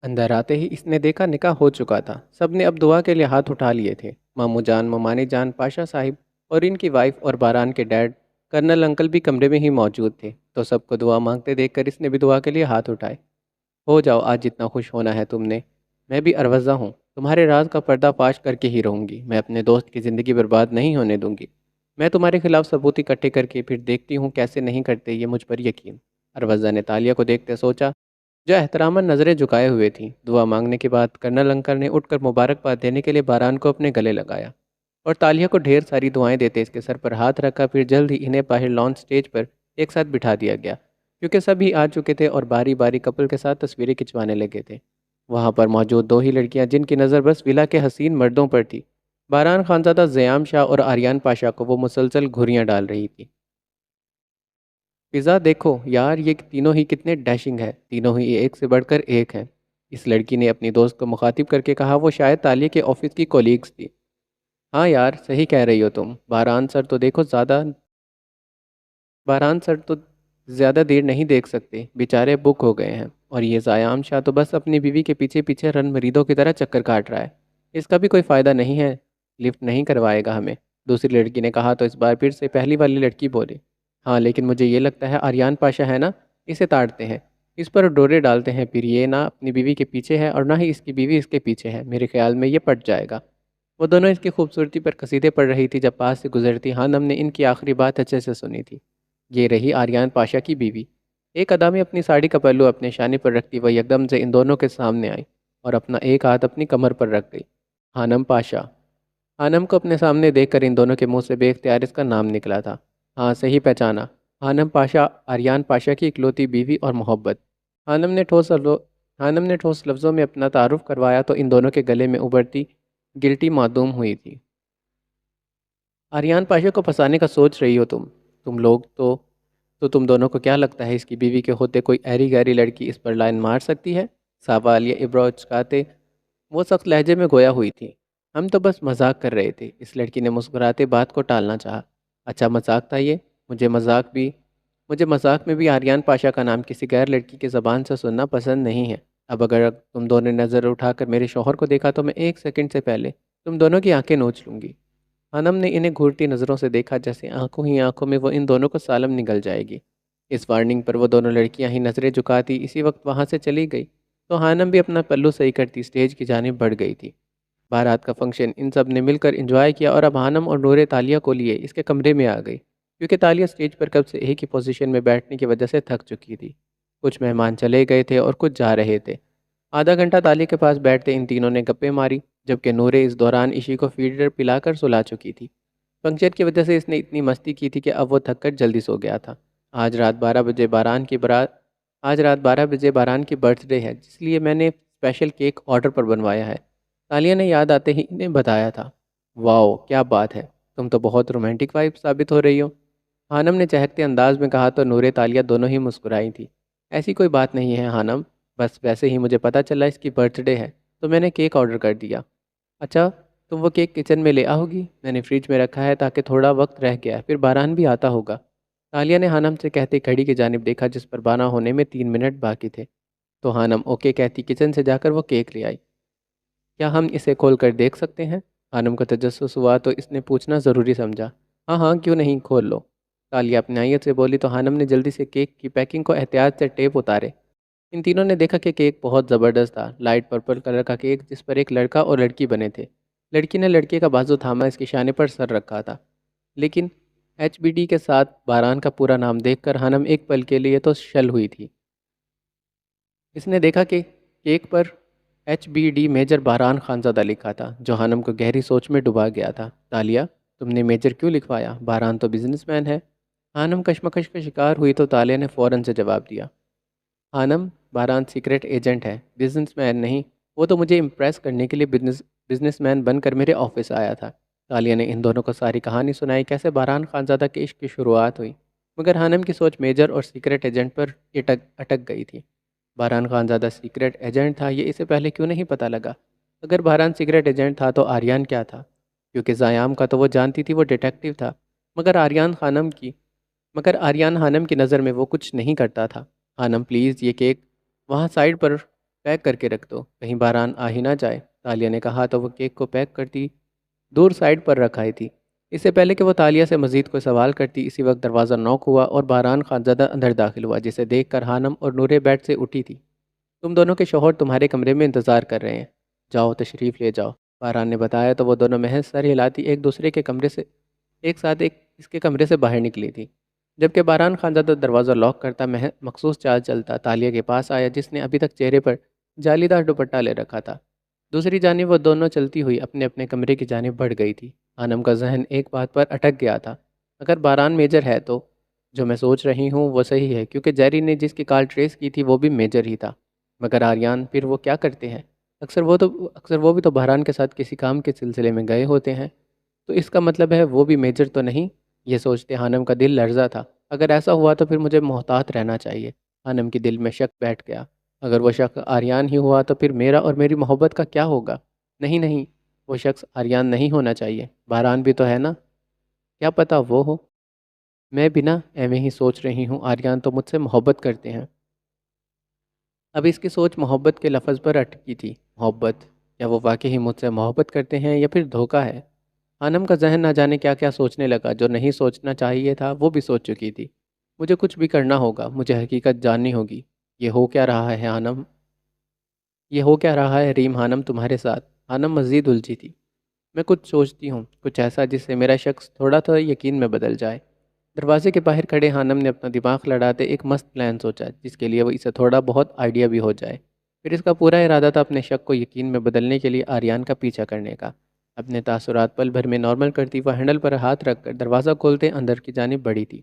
اندر آتے ہی اس نے دیکھا نکاح ہو چکا تھا۔ سب نے اب دعا کے لیے ہاتھ اٹھا لیے تھے۔ ماموں جان، ممانی جان، پاشا صاحب اور ان کی وائف اور باران کے ڈیڈ کرنل انکل بھی کمرے میں ہی موجود تھے، تو سب کو دعا مانگتے دیکھ کر اس نے بھی دعا کے لیے ہاتھ اٹھائے۔ ہو جاؤ، آج جتنا خوش ہونا ہے تم نے۔ میں بھی اروزہ ہوں، تمہارے راز کا پردہ فاش کر کے ہی رہوں گی۔ میں اپنے دوست کی زندگی برباد نہیں ہونے دوں گی۔ میں تمہارے خلاف ثبوت اکٹھے کر کے پھر دیکھتی ہوں کیسے نہیں کرتے یہ مجھ پر یقین۔ اروزہ نے تالیہ کو دیکھتے سوچا، جو احتراماً نظریں جھکائے ہوئے تھیں۔ دعا مانگنے کے بعد کرنل انکل نے اٹھ کر مبارکباد دینے کے لیے باران کو اپنے گلے لگایا اور تالیہ کو ڈھیر ساری دعائیں دیتے اس کے سر پر ہاتھ رکھا۔ پھر جلد ہی انہیں باہر لان سٹیج پر ایک ساتھ بٹھا دیا گیا، کیونکہ سب ہی آ چکے تھے اور باری باری کپل کے ساتھ تصویریں کھنچوانے لگے تھے۔ وہاں پر موجود دو ہی لڑکیاں جن کی نظر بس ولا کے حسین مردوں پر تھی، باران خانزادہ زیام شاہ اور آریان پاشا کو وہ مسلسل گھوریاں ڈال رہی تھی۔ فضا دیکھو یار، یہ تینوں ہی کتنے ڈیشنگ ہے، تینوں ہی ایک سے بڑھ کر ایک ہیں، اس لڑکی نے اپنی دوست کو مخاطب کر کے کہا۔ وہ شاید تالیہ کے آفس کی کولیگز تھی۔ ہاں یار، صحیح کہہ رہی ہو تم، باران سر تو زیادہ دیر نہیں دیکھ سکتے، بیچارے بک ہو گئے ہیں، اور یہ زیام شاہ تو بس اپنی بیوی کے پیچھے پیچھے رن مریدوں کی طرح چکر کاٹ رہا ہے، اس کا بھی کوئی فائدہ نہیں ہے، لفٹ نہیں کروائے گا ہمیں۔ دوسری لڑکی نے کہا تو اس بار پھر سے پہلی والی لڑکی بولی، ہاں لیکن مجھے یہ لگتا ہے آریان پاشا ہے نا، اسے تاڑتے ہیں، اس پر ڈورے ڈالتے ہیں، پھر یہ نہ اپنی بیوی کے پیچھے ہے اور نہ ہی اس کی بیوی اس کے پیچھے ہے، میرے خیال میں یہ پٹ جائے گا۔ وہ دونوں اس کی خوبصورتی پر قصیدے پڑھ رہی تھی جب پاس سے گزرتی خانم نے ان کی آخری بات اچھے سے سنی تھی۔ یہ رہی آریان پاشا کی بیوی۔ ایک ادا میں اپنی ساڑی کا پہلو اپنے شانے پر رکھتی وہ یکدم سے ان دونوں کے سامنے آئی اور اپنا ایک ہاتھ اپنی کمر پر رکھ گئی۔ خانم پاشا۔ خانم کو اپنے سامنے دیکھ کر ان دونوں کے منہ سے بے اختیار اس کا نام نکلا تھا۔ ہاں صحیح پہچانا، خانم پاشا، آریان پاشا کی اکلوتی بیوی اور محبت۔ خانم نے ٹھوس لفظوں میں اپنا تعارف کروایا تو ان دونوں کے گلے میں ابھرتی گلٹی معدوم ہوئی تھی۔ آریان پاشا کو پھنسانے کا سوچ رہی ہو تم لوگ تو تم دونوں کو کیا لگتا ہے اس کی بیوی کے ہوتے کوئی ایری گیری لڑکی اس پر لائن مار سکتی ہے؟ سوال یا ابرو چکاتے وہ سخت لہجے میں گویا ہوئی تھی۔ ہم تو بس مذاق کر رہے تھے، اس لڑکی نے مسکراتے بات کو ٹالنا چاہا۔ اچھا مذاق تھا یہ؟ مجھے مذاق میں بھی آریان پاشا کا نام کسی غیر لڑکی کی زبان سے سننا پسند نہیں ہے۔ اب اگر تم دونوں نے نظر اٹھا کر میرے شوہر کو دیکھا تو میں ایک سیکنڈ سے پہلے تم دونوں کی آنکھیں نوچ لوں گی۔ خانم نے انہیں گھورتی نظروں سے دیکھا، جیسے آنکھوں ہی آنکھوں میں وہ ان دونوں کو سالم نگل جائے گی۔ اس وارننگ پر وہ دونوں لڑکیاں ہی نظریں جھکاتی اسی وقت وہاں سے چلی گئی، تو خانم بھی اپنا پلو صحیح کرتی سٹیج کی جانب بڑھ گئی تھی۔ بارات کا فنکشن ان سب نے مل کر انجوائے کیا اور اب خانم اور نورے تالیہ کو لیے اس کے کمرے میں آ گئی، کیونکہ تالیہ سٹیج پر کب سے ایک ہی پوزیشن میں بیٹھنے کی وجہ سے تھک چکی تھی۔ کچھ مہمان چلے گئے تھے اور کچھ جا رہے تھے۔ آدھا گھنٹہ تالیہ کے پاس بیٹھتے ان تینوں نے گپیں ماری، جبکہ نورے اس دوران ایشی کو فیڈر پلا کر سلا چکی تھی۔ فنکشن کی وجہ سے اس نے اتنی مستی کی تھی کہ اب وہ تھک کر جلدی سو گیا تھا۔ آج رات 12 بجے باران کی برتھ ڈے ہے، جس لیے میں نے اسپیشل کیک آرڈر پر بنوایا ہے، تالیہ نے یاد آتے ہی انہیں بتایا تھا۔ واؤ کیا بات ہے، تم تو بہت رومانٹک وائف ثابت ہو رہی ہو، خانم نے چہکتے انداز میں کہا تو نورے تالیہ دونوں ہی مسکرائی تھی۔ ایسی کوئی بات نہیں ہے خانم، بس ویسے ہی مجھے پتہ چلا اس کی برتھ ڈے ہے تو میں نے کیک آرڈر کر دیا۔ اچھا، تم وہ کیک کچن میں لے آؤ گی؟ میں نے فریج میں رکھا ہے تاکہ تھوڑا وقت رہ گیا ہے، پھر باران بھی آتا ہوگا۔ تالیہ نے خانم سے کہتے گھڑی کی جانب دیکھا جس پر 12 ہونے میں 3 منٹ باقی تھے، تو خانم اوکے کہتی کچن سے جا کر وہ کیک لے آئی۔ کیا ہم اسے کھول کر دیکھ سکتے ہیں؟ خانم کو تجسس ہوا تو اس نے پوچھنا ضروری سمجھا۔ ہاں ہاں کیوں نہیں، کھول لو، تالیہ اپنی آئیت سے بولی تو خانم نے جلدی سے کیک کی پیکنگ کو احتیاط سے ٹیپ اتارے۔ ان تینوں نے دیکھا کہ کیک بہت زبردست تھا، لائٹ پرپل کلر کا کیک جس پر ایک لڑکا اور لڑکی بنے تھے۔ لڑکی نے لڑکے کا بازو تھاما اس کے شانے پر سر رکھا تھا، لیکن HBD کے ساتھ باران کا پورا نام دیکھ کر خانم ایک پل کے لیے تو شل ہوئی تھی۔ اس نے دیکھا کہ کیک پر HBD میجر باران خانزادہ لکھا تھا، جو خانم کو گہری سوچ میں ڈبا گیا تھا۔ تالیہ، تم نے میجر کیوں لکھوایا؟ باران تو بزنس مین ہے۔ خانم کشمکش کا شکار ہوئی تو تالیہ نے فوراً سے جواب دیا، خانم باران سیکرٹ ایجنٹ ہے، بزنس مین نہیں، وہ تو مجھے امپریس کرنے کے لیے بزنس مین بن کر میرے آفس آیا تھا۔ تالیہ نے ان دونوں کو ساری کہانی سنائی، کیسے باران خانزادہ کے عشق کی شروعات ہوئی، مگر خانم کی سوچ میجر اور سیکرٹ ایجنٹ پر اٹک گئی تھی۔ باران خانزادہ سیکرٹ ایجنٹ تھا، یہ اسے پہلے کیوں نہیں پتہ لگا؟ اگر باران سیکرٹ ایجنٹ تھا تو آریان کیا تھا؟ کیونکہ زیام کا تو وہ جانتی تھی وہ ڈیٹیکٹیو تھا، مگر آریان خانم کی نظر میں وہ کچھ نہیں کرتا تھا۔ خانم پلیز یہ کیک وہاں سائڈ پر پیک کر کے رکھ دو، کہیں باران آ ہی نہ جائے۔ تالیہ نے کہا تو وہ کیک کو پیک کرتی دور سائڈ پر رکھ آئی تھی۔ اس سے پہلے کہ وہ تالیہ سے مزید کوئی سوال کرتی، اسی وقت دروازہ نوک ہوا اور باران خانزادہ اندر داخل ہوا، جسے دیکھ کر ہانم اور نورے بیڈ سے اٹھی تھی۔ تم دونوں کے شوہر تمہارے کمرے میں انتظار کر رہے ہیں، جاؤ تشریف لے جاؤ، باران نے بتایا تو وہ دونوں محض سر ہلاتی ایک دوسرے کے کمرے سے ایک ساتھ اس کے کمرے سے باہر نکلی تھی۔ جبکہ باران خانزادہ دروازہ لاک کرتا مخصوص چال چلتا تالیہ کے پاس آیا، جس نے ابھی تک چہرے پر جالی دار دوپٹہ لے رکھا تھا۔ دوسری جانب وہ دونوں چلتی ہوئی اپنے اپنے کمرے کی جانب بڑھ گئی تھی۔ آنم کا ذہن ایک بات پر اٹک گیا تھا، اگر باران میجر ہے تو جو میں سوچ رہی ہوں وہ صحیح ہے، کیونکہ جیری نے جس کی کال ٹریس کی تھی وہ بھی میجر ہی تھا، مگر آریان پھر وہ کیا کرتے ہیں؟ اکثر وہ بھی تو بحران کے ساتھ کسی کام کے سلسلے میں گئے ہوتے ہیں، تو اس کا مطلب ہے وہ بھی میجر تو نہیں؟ یہ سوچتے ہانم کا دل لرزا تھا۔ اگر ایسا ہوا تو پھر مجھے محتاط رہنا چاہیے۔ ہانم کے دل میں شک بیٹھ گیا، اگر وہ شخص آریان ہی ہوا تو پھر میرا اور میری محبت کا کیا ہوگا؟ نہیں نہیں، وہ شخص آریان نہیں ہونا چاہیے، باران بھی تو ہے نا، کیا پتہ وہ ہو۔ میں بھی نا ایویں ہی سوچ رہی ہوں، آریان تو مجھ سے محبت کرتے ہیں۔ اب اس کی سوچ محبت کے لفظ پر اٹکی تھی۔ محبت؟ کیا وہ واقعی مجھ سے محبت کرتے ہیں یا پھر دھوکہ ہے؟ آنم کا ذہن نہ جانے کیا کیا سوچنے لگا، جو نہیں سوچنا چاہیے تھا وہ بھی سوچ چکی تھی۔ مجھے کچھ بھی کرنا ہوگا، مجھے حقیقت جاننی ہوگی۔ یہ ہو کیا رہا ہے آنم؟ یہ ہو کیا رہا ہے ریم ہانم تمہارے ساتھ؟ آنم مزید الجھی تھی۔ میں کچھ سوچتی ہوں، کچھ ایسا جس سے میرا شخص تھوڑا تھوڑا یقین میں بدل جائے۔ دروازے کے باہر کھڑے ہانم نے اپنا دماغ لڑاتے ایک مست پلان سوچا، جس کے لیے وہ اسے تھوڑا بہت آئیڈیا بھی ہو جائے۔ پھر اس کا پورا ارادہ تھا اپنے شک کو یقین میں بدلنے کے لیے آریان کا پیچھا کرنے کا۔ اپنے تاثرات پل بھر میں نارمل کرتی وہ ہینڈل پر ہاتھ رکھ کر دروازہ کھولتے اندر کی جانب بڑھی تھی۔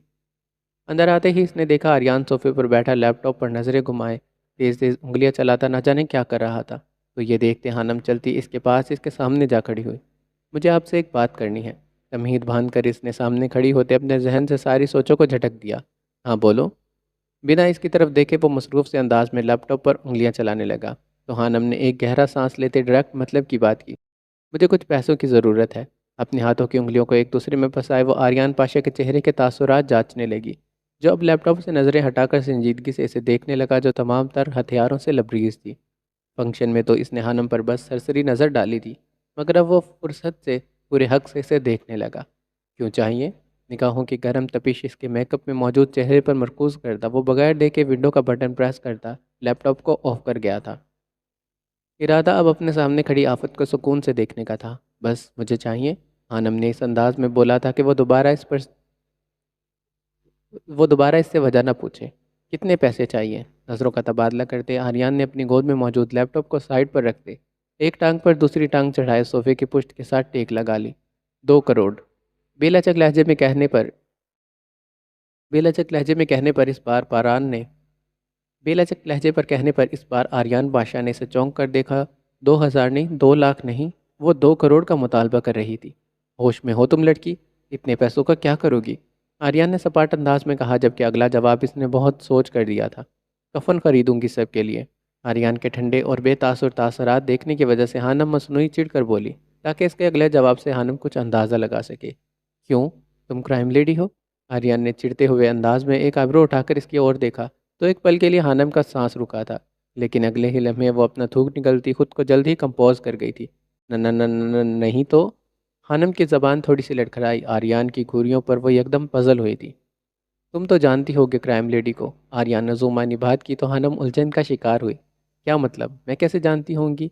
اندر آتے ہی اس نے دیکھا آریان صوفے پر بیٹھا لیپ ٹاپ پر نظریں گھمائے تیز تیز انگلیاں چلاتا نہ جانے کیا کر رہا تھا۔ تو یہ دیکھتے ہانم چلتی اس کے پاس اس کے سامنے جا کھڑی ہوئی۔ مجھے آپ سے ایک بات کرنی ہے، تمہید باندھ کر اس نے سامنے کھڑی ہوتے اپنے ذہن سے ساری سوچوں کو جھٹک دیا۔ ہاں بولو۔ بنا اس کی طرف دیکھے وہ مصروف سے انداز میں لیپ ٹاپ پر انگلیاں چلانے لگا۔ تو ہانم نے ایک گہرا سانس لیتے ڈائریکٹ مطلب کی بات کی۔ مجھے کچھ پیسوں کی ضرورت ہے۔ اپنے ہاتھوں کی انگلیوں کو ایک دوسرے میں پھنسائے وہ آریان پاشا کے چہرے کے تاثرات جانچنے لگی، جو اب لیپ ٹاپ سے نظریں ہٹا کر سنجیدگی سے اسے دیکھنے لگا، جو تمام تر ہتھیاروں سے لبریز تھی۔ فنکشن میں تو اس نے ہانم پر بس سرسری نظر ڈالی تھی، مگر اب وہ فرصت سے پورے حق سے اسے دیکھنے لگا۔ کیوں چاہیے؟ نگاہوں کی گرم تپش اس کے میک اپ میں موجود چہرے پر مرکوز کرتا وہ بغیر دیکھے ونڈو کا بٹن پریس کرتا لیپ ٹاپ کو آف کر گیا تھا۔ ارادہ اب اپنے سامنے کھڑی آفت کو سکون سے دیکھنے کا تھا۔ بس مجھے چاہیے، آنم نے اس انداز میں بولا تھا کہ وہ دوبارہ اس سے وجہ نہ پوچھے۔ کتنے پیسے چاہیے؟ نظروں کا تبادلہ کرتے آریان نے اپنی گود میں موجود لیپ ٹاپ کو سائڈ پر رکھتے ایک ٹانگ پر دوسری ٹانگ چڑھائے صوفے کی پشت کے ساتھ ٹیک لگا لی۔ 2 کروڑ، بے لچک لہجے میں کہنے پر اس بار اس بار آریان بادشاہ نے اسے چونک کر دیکھا۔ 2000 نہیں، 2 لاکھ نہیں، وہ 2 کروڑ کا مطالبہ کر رہی تھی۔ ہوش میں ہو تم لڑکی؟ اتنے پیسوں کا کیا کرو گی؟ آریان نے سپاٹ انداز میں کہا، جبکہ اگلا جواب اس نے بہت سوچ کر دیا تھا۔ کفن خریدوں گی سب کے لیے۔ آریان کے ٹھنڈے اور بے تاثر تاثرات دیکھنے کی وجہ سے ہانم مصنوعی چڑ کر بولی، تاکہ اس کے اگلے جواب سے ہانم کچھ اندازہ لگا سکے۔ کیوں؟ تم کرائم لیڈی ہو؟ آریان نے چڑھتے ہوئے انداز میں ایک آئیبرو اٹھا کر اس کی اور دیکھا تو ایک پل کے لیے ہانم کا سانس رکا تھا، لیکن اگلے ہی لمحے وہ اپنا تھوک نکلتی خود کو جلد ہی کمپوز کر گئی تھی۔ نہیں تو؟ ہانم کی زبان تھوڑی سی لڑکھڑائی۔ آریان کی گھوریوں پر وہ یکدم پزل ہوئی تھی۔ تم تو جانتی ہوگے کرائم لیڈی کو؟ آریان نے زومانی بات کی تو ہانم الجھن کا شکار ہوئی۔ کیا مطلب؟ میں کیسے جانتی ہوں گی؟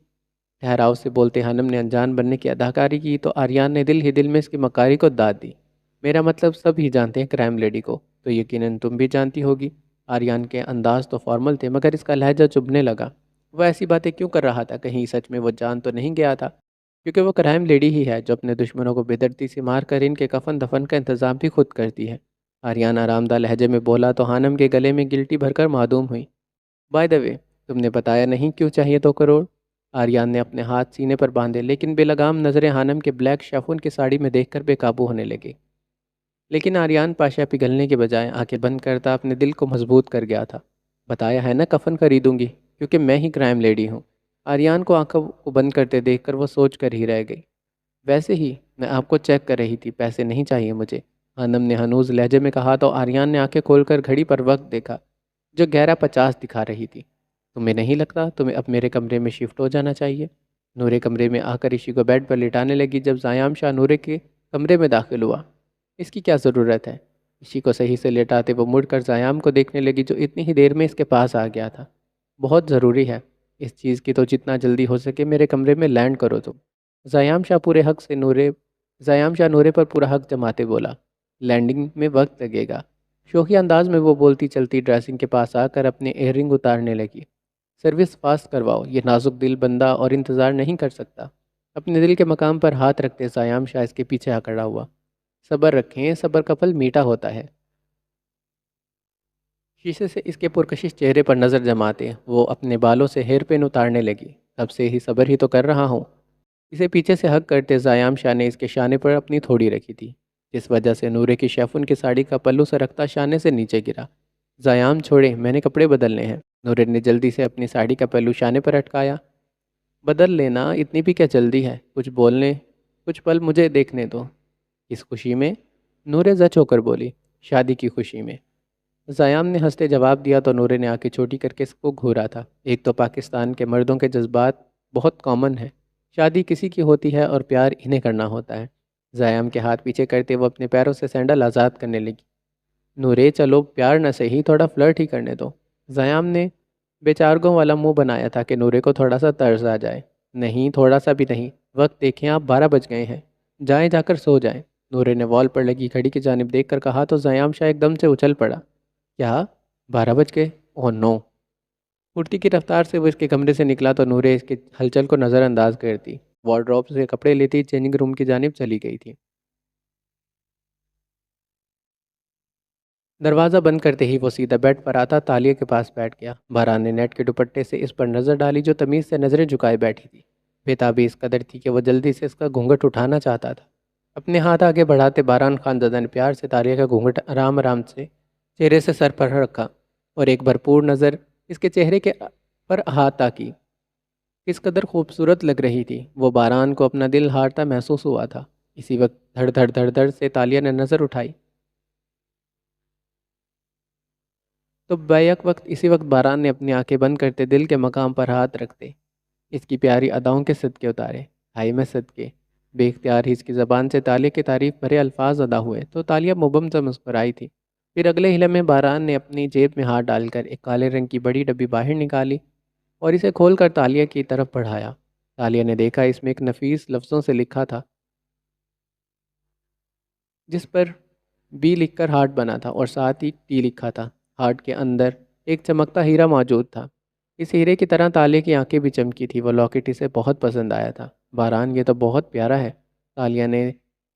ٹھہراؤ سے بولتے ہانم نے انجان بننے کی اداکاری کی تو آریان نے دل ہی دل میں اس کی مکاری کو داد دی۔ میرا مطلب سب ہی جانتے ہیں کرائم لیڈی کو، تو یقیناً تم بھی جانتی ہوگی۔ آریان کے انداز تو فارمل تھے، مگر اس کا لہجہ چبھنے لگا۔ وہ ایسی باتیں کیوں کر رہا تھا؟ کہیں سچ میں وہ جان تو نہیں گیا تھا؟ کیونکہ وہ کرائم لیڈی ہی ہے جو اپنے دشمنوں کو بےدردی سے مار کر ان کے کفن دفن کا انتظام بھی خود کرتی ہے۔ آریان آرام دہ لہجے میں بولا تو ہانم کے گلے میں گلٹی بھر کر معدوم ہوئی۔ بائی دا وے، تم نے بتایا نہیں کیوں چاہیے 2 کروڑ؟ آریان نے اپنے ہاتھ سینے پر باندھے، لیکن بے لگام نظریں ہانم کے بلیک شیفون کی ساڑی میں دیکھ کر بے قابو ہونے لگے۔ لیکن آریان پاشا پگھلنے کے بجائے آنکھیں بند کرتا اپنے دل کو مضبوط کر گیا تھا۔ بتایا ہے نا کفن خریدوں گی، کیونکہ میں ہی کرائم لیڈی ہوں۔ آریان کو آنکھوں کو بند کرتے دیکھ کر وہ سوچ کر ہی رہ گئی۔ ویسے ہی میں آپ کو چیک کر رہی تھی، پیسے نہیں چاہیے مجھے، ہانم نے ہنوز لہجے میں کہا تو آریان نے آنکھیں کھول کر گھڑی پر وقت دیکھا، جو 11:50 دکھا رہی تھی۔ تمہیں نہیں لگتا تمہیں اب میرے کمرے میں شفٹ ہو جانا چاہیے؟ نورے کمرے میں آ کر عشی کو بیڈ پر لٹانے لگی۔ جب زیام شاہ نورے کے کمرے میں داخل ہوا، اس کی کیا ضرورت ہے؟ عشی کو صحیح سے لیٹاتے وہ مڑ کر زیام کو دیکھنے لگی جو اتنی ہی دیر میں اس کے پاس آ گیا تھا۔ بہت ضروری ہے اس چیز کی، تو جتنا جلدی ہو سکے میرے کمرے میں لینڈ کرو تم۔ زیام شاہ پورے حق سے نورے زیام شاہ نورے پر پورا حق جماتے بولا، لینڈنگ میں وقت لگے گا۔ شوخی انداز میں وہ بولتی چلتی ڈریسنگ کے پاس آ کر اپنے ایئر رنگ اتارنے لگی۔ سروس فاسٹ کرواؤ، یہ نازک دل بندہ اور انتظار نہیں کر سکتا۔ اپنے دل کے مقام پر ہاتھ رکھتے زیام شاہ اس کے پیچھے آ کھڑا ہوا۔ صبر رکھیں، صبر کا پھل میٹھا ہوتا ہے۔ شیشے سے اس کے پرکشش چہرے پر نظر جماتے وہ اپنے بالوں سے ہیئر پین اتارنے لگی۔ تب سے ہی صبر ہی تو کر رہا ہوں۔ اسے پیچھے سے ہگ کرتے زیام شاہ نے اس کے شانے پر اپنی تھوڑی رکھی تھی، جس وجہ سے نورے کی شیفون کی ساڑی کا پلو سرکتا شانے سے نیچے گرا۔ زیام چھوڑے، میں نے کپڑے بدلنے ہیں۔ نورے نے جلدی سے اپنی ساڑی کا پلو شانے پر اٹکایا۔ بدل لینا، اتنی بھی کیا جلدی ہے؟ کچھ بولنے، کچھ پل مجھے دیکھنے دو۔ اس خوشی میں؟ نورے زچ ہو کر بولی، شادی کی خوشی میں۔ زیام نے ہنستے جواب دیا تو نورے نے آنکھیں چھوٹی کر کے اس کو گھورا تھا۔ ایک تو پاکستان کے مردوں کے جذبات بہت کامن ہیں، شادی کسی کی ہوتی ہے اور پیار انہیں کرنا ہوتا ہے۔ زیام کے ہاتھ پیچھے کرتے وہ اپنے پیروں سے سینڈل آزاد کرنے لگی۔ نورے چلو پیار نہ سہی، تھوڑا فلرٹ ہی کرنے دو۔ زیام نے بے چارگوں والا منہ بنایا تھا کہ نورے کو تھوڑا سا طرز آ جائے۔ نہیں، تھوڑا سا بھی نہیں، وقت دیکھیں آپ، 12 بج گئے ہیں، جائیں جا کر سو جائیں۔ نورے نے وال پر لگی گھڑی کی جانب دیکھ کر کہا تو زیام شاہ ایک دم سے اچھل پڑا۔ کیا 12 بج گئے؟ اوہ نو! اڑتی کی رفتار سے وہ اس کے کمرے سے نکلا تو نورے اس کے ہلچل کو نظر انداز کرتی وارڈروب سے کپڑے لیتی چینجنگ روم کی جانب چلی گئی تھی۔ دروازہ بند کرتے ہی وہ سیدھا بیڈ پر آتا تالیہ کے پاس بیٹھ گیا۔ باران نے نیٹ کے دوپٹے سے اس پر نظر ڈالی جو تمیز سے نظریں جھکائے بیٹھی تھی۔ بےتابی اس قدر تھی کہ وہ جلدی سے اس کا گھونگھٹ اٹھانا چاہتا تھا۔ اپنے ہاتھ آگے بڑھاتے باران خانزادہ نے پیار سے تالیہ کا گھونگھٹ آرام آرام سے چہرے سے سر پر رکھا اور ایک بھرپور نظر اس کے چہرے کے پر احاطہ کی۔ کس قدر خوبصورت لگ رہی تھی وہ، باران کو اپنا دل ہارتا محسوس ہوا تھا۔ اسی وقت دھڑ دھڑ دھڑ دھڑ سے تالیہ نے نظر اٹھائی تو بیک وقت اسی وقت باران نے اپنی آنکھیں بند کرتے دل کے مقام پر ہاتھ رکھتے اس کی پیاری اداؤں کے صدقے اتارے۔ ہائی میں صدقے! بے اختیار ہی اس کی زبان سے تالیہ کی تعریف بھرے الفاظ ادا ہوئے تو تالیہ مبم سے مسکرائی تھی۔ پھر اگلے ہلے میں باران نے اپنی جیب میں ہاتھ ڈال کر ایک کالے رنگ کی بڑی ڈبی باہر نکالی اور اسے کھول کر تالیہ کی طرف بڑھایا۔ تالیہ نے دیکھا اس میں ایک نفیس لفظوں سے لکھا تھا جس پر بی لکھ کر ہارٹ بنا تھا اور ساتھ ہی ٹی لکھا تھا۔ ہارٹ کے اندر ایک چمکتا ہیرا موجود تھا۔ اس ہیرے کی طرح تالیہ کی آنکھیں بھی چمکی تھی۔ وہ لاکٹ اسے بہت پسند آیا تھا۔ باران یہ تو بہت پیارا ہے، تالیہ نے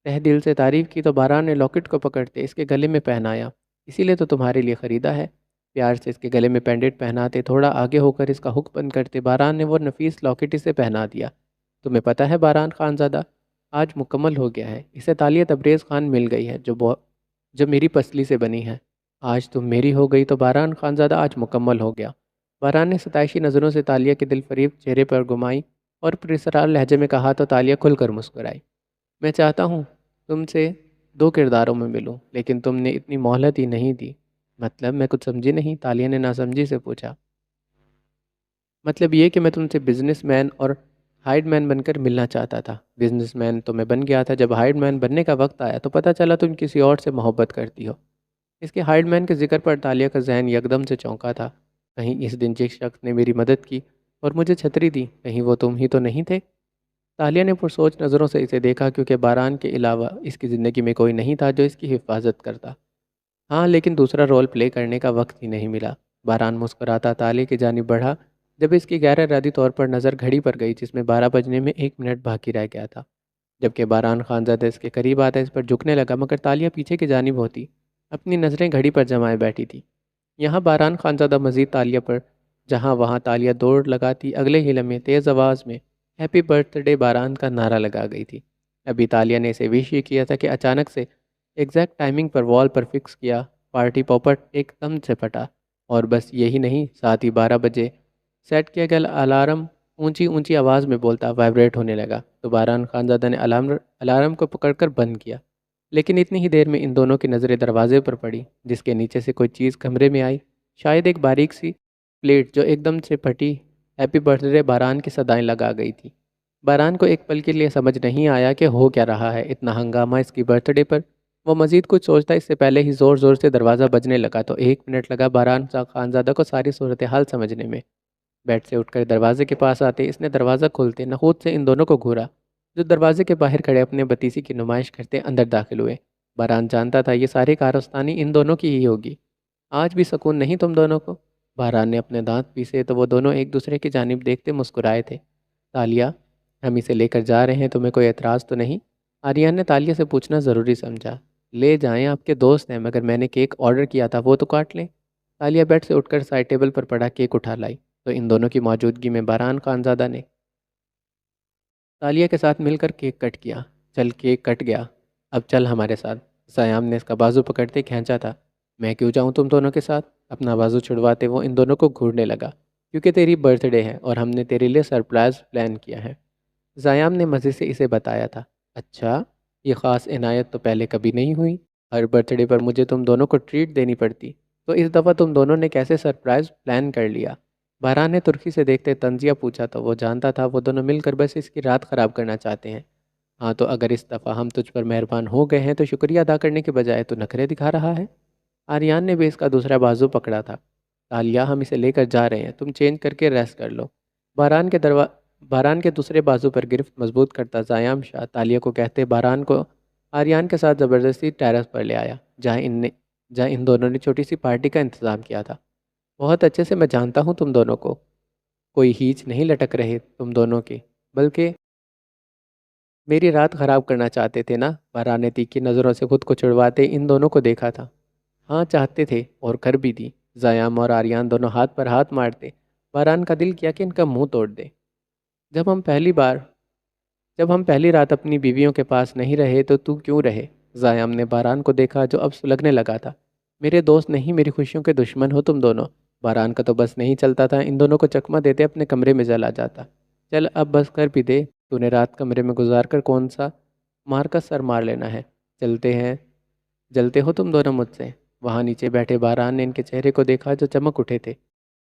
تہ دل سے تعریف کی تو باران نے لاکٹ کو پکڑتے اس کے گلے میں پہنایا۔ اسی لیے تو تمہارے لیے خریدا ہے۔ پیار سے اس کے گلے میں پینڈنٹ پہناتے تھوڑا آگے ہو کر اس کا ہک بند کرتے باران نے وہ نفیس لاکٹ اسے پہنا دیا۔ تمہیں پتہ ہے باران خانزادہ، آج مکمل ہو گیا ہے، اسے تالیہ تبریز خان مل گئی ہے جو میری پسلی سے بنی ہے۔ آج تم میری ہو گئی تو باران خانزادہ آج مکمل ہو گیا۔ باران نے ستائشی نظروں سے تالیہ کے دل فریب چہرے پر گھمائی اور پراسرار لہجے میں کہا تو تالیہ کھل کر مسکرائی۔ میں چاہتا ہوں تم سے 2 کرداروں میں ملوں، لیکن تم نے اتنی مہلت ہی نہیں دی۔ مطلب میں کچھ سمجھی نہیں، تالیہ نے ناسمجھی سے پوچھا۔ مطلب یہ کہ میں تم سے بزنس مین اور ہائیڈ مین بن کر ملنا چاہتا تھا۔ بزنس مین تو میں بن گیا تھا، جب ہائیڈ مین بننے کا وقت آیا تو پتہ چلا تم کسی اور سے محبت کرتی ہو۔ اس کے ہائیڈ مین کے ذکر پر تالیہ کا ذہن یکدم سے چونکا تھا۔ کہیں اس دن جس شخص نے میری مدد کی اور مجھے چھتری دی، کہیں وہ تم ہی تو نہیں تھے؟ تالیہ نے پرسوچ نظروں سے اسے دیکھا کیونکہ باران کے علاوہ اس کی زندگی میں کوئی نہیں تھا جو اس کی حفاظت کرتا۔ ہاں، لیکن دوسرا رول پلے کرنے کا وقت ہی نہیں ملا۔ باران مسکراتا تالیہ کی جانب بڑھا جب اس کی غیر ارادی طور پر نظر گھڑی پر گئی جس میں 12 بجنے میں 1 منٹ باقی رہ گیا تھا۔ جبکہ باران خانزادہ اس کے قریب آتا اس پر جھکنے لگا مگر تالیہ پیچھے کی جانب ہوتی اپنی نظریں گھڑی پر جمائے بیٹھی تھی۔ یہاں باران خانزادہ مزید تالیہ پر جہاں وہاں تالیہ دوڑ لگاتی اگلے ہلے میں تیز آواز میں ہیپی برتھ ڈے باران کا نعرہ لگا گئی تھی۔ ابھی تالیہ نے اسے وش ہی کیا تھا کہ اچانک سے ایگزیکٹ ٹائمنگ پر وال پر فکس کیا پارٹی پاپٹ ایک دم سے پھٹا، اور بس یہی نہیں، ساتھ ہی 12 بجے سیٹ کیا گیا الارم اونچی اونچی آواز میں بولتا وائبریٹ ہونے لگا تو باران خانزادہ نے الارم کو پکڑ کر بند کیا۔ لیکن اتنی ہی دیر میں ان دونوں کی نظریں دروازے پر پڑی جس کے نیچے سے کوئی چیز کمرے میں آئی، شاید ایک باریک سی پلیٹ جو ایک دم سے پھٹی ہیپی برتھ ڈے باران کی صدائیں لگا گئی تھی۔ باران کو ایک پل کے لیے سمجھ نہیں آیا کہ ہو کیا رہا ہے، اتنا ہنگامہ اس کی برتھ ڈے پر۔ وہ مزید کچھ سوچتا اس سے پہلے ہی زور زور سے دروازہ بجنے لگا تو 1 منٹ لگا باران خانزادہ کو ساری صورتحال سمجھنے میں۔ بیڈ سے اٹھ کر دروازے کے پاس آتے اس نے دروازہ کھولتے نخوت سے ان دونوں کو گھورا، جو دروازے کے باہر کھڑے اپنے بتیسی کی نمائش کرتے اندر داخل ہوئے۔ باران جانتا تھا یہ ساری کارستانی ان دونوں کی ہی ہوگی۔ آج بھی سکون نہیں تم دونوں کو؟ باران نے اپنے دانت پیسے تو وہ دونوں ایک دوسرے کی جانب دیکھتے مسکرائے تھے۔ تالیہ، ہم اسے لے کر جا رہے ہیں، تمہیں کوئی اعتراض تو نہیں؟ آریان نے تالیہ سے پوچھنا ضروری سمجھا۔ لے جائیں، آپ کے دوست ہیں، مگر میں نے کیک آرڈر کیا تھا، وہ تو کاٹ لیں۔ تالیہ بیڈ سے اٹھ کر سائڈ ٹیبل پر پڑا کیک اٹھا لائی تو ان دونوں کی موجودگی میں باران خانزادہ نے تالیہ کے ساتھ مل کر کیک کٹ کیا۔ چل کیک کٹ گیا، اب چل ہمارے ساتھ۔ سیام نے اس کا بازو پکڑتے کھینچا تھا۔ میں کیوں جاؤں تم دونوں کے ساتھ؟ اپنا بازو چھڑواتے وہ ان دونوں کو گھورنے لگا۔ کیونکہ تیری برتھ ڈے ہے اور ہم نے تیرے لیے سرپرائز پلان کیا ہے، زیام نے مزے سے اسے بتایا تھا۔ اچھا، یہ خاص عنایت تو پہلے کبھی نہیں ہوئی۔ ہر برتھ ڈے پر مجھے تم دونوں کو ٹریٹ دینی پڑتی، تو اس دفعہ تم دونوں نے کیسے سرپرائز پلان کر لیا؟ باران نے ترکی سے دیکھتے طنزیہ پوچھا تو وہ جانتا تھا وہ دونوں مل کر بس اس کی رات خراب کرنا چاہتے ہیں۔ ہاں تو اگر اس دفعہ ہم تجھ پر مہربان ہو گئے ہیں تو شکریہ ادا کرنے کے بجائے تو نخرے دکھا رہا ہے۔ آریان نے بھی اس کا دوسرا بازو پکڑا تھا۔ تالیہ، ہم اسے لے کر جا رہے ہیں، تم چینج کر کے ریسٹ کر لو۔ باران کے دوسرے بازو پر گرفت مضبوط کرتا زیام شاہ تالیہ کو کہتے باران کو آریان کے ساتھ زبردستی ٹیرس پر لے آیا، جہاں ان دونوں نے چھوٹی سی پارٹی کا انتظام کیا تھا۔ بہت اچھے سے میں جانتا ہوں تم دونوں کو، کوئی ہیچ نہیں لٹک رہے تم دونوں کے، بلکہ میری رات خراب کرنا چاہتے تھے نا؟ باران نے تیکھی نظروں سے خود کو چھڑواتے ان دونوں کو دیکھا تھا۔ ہاں چاہتے تھے اور کر بھی دی۔ زیام اور آریان دونوں ہاتھ پر ہاتھ مارتے۔ باران کا دل کیا کہ ان کا منہ توڑ دے۔ جب ہم پہلی رات اپنی بیویوں کے پاس نہیں رہے تو کیوں رہے؟ زیام نے باران کو دیکھا جو اب سلگنے لگا تھا۔ میرے دوست نہیں، میری خوشیوں کے دشمن ہو تم دونوں۔ باران کا تو بس نہیں چلتا تھا، ان دونوں کو چکمہ دیتے اپنے کمرے میں چلا جاتا۔ چل اب بس کر بھی دے، تو نے رات کمرے میں گزار کر کون سا مار کا سر مار لینا ہے؟ چلتے ہیں، جلتے ہو تم دونوں مجھ سے؟ وہاں نیچے بیٹھے باران نے ان کے چہرے کو دیکھا جو چمک اٹھے تھے۔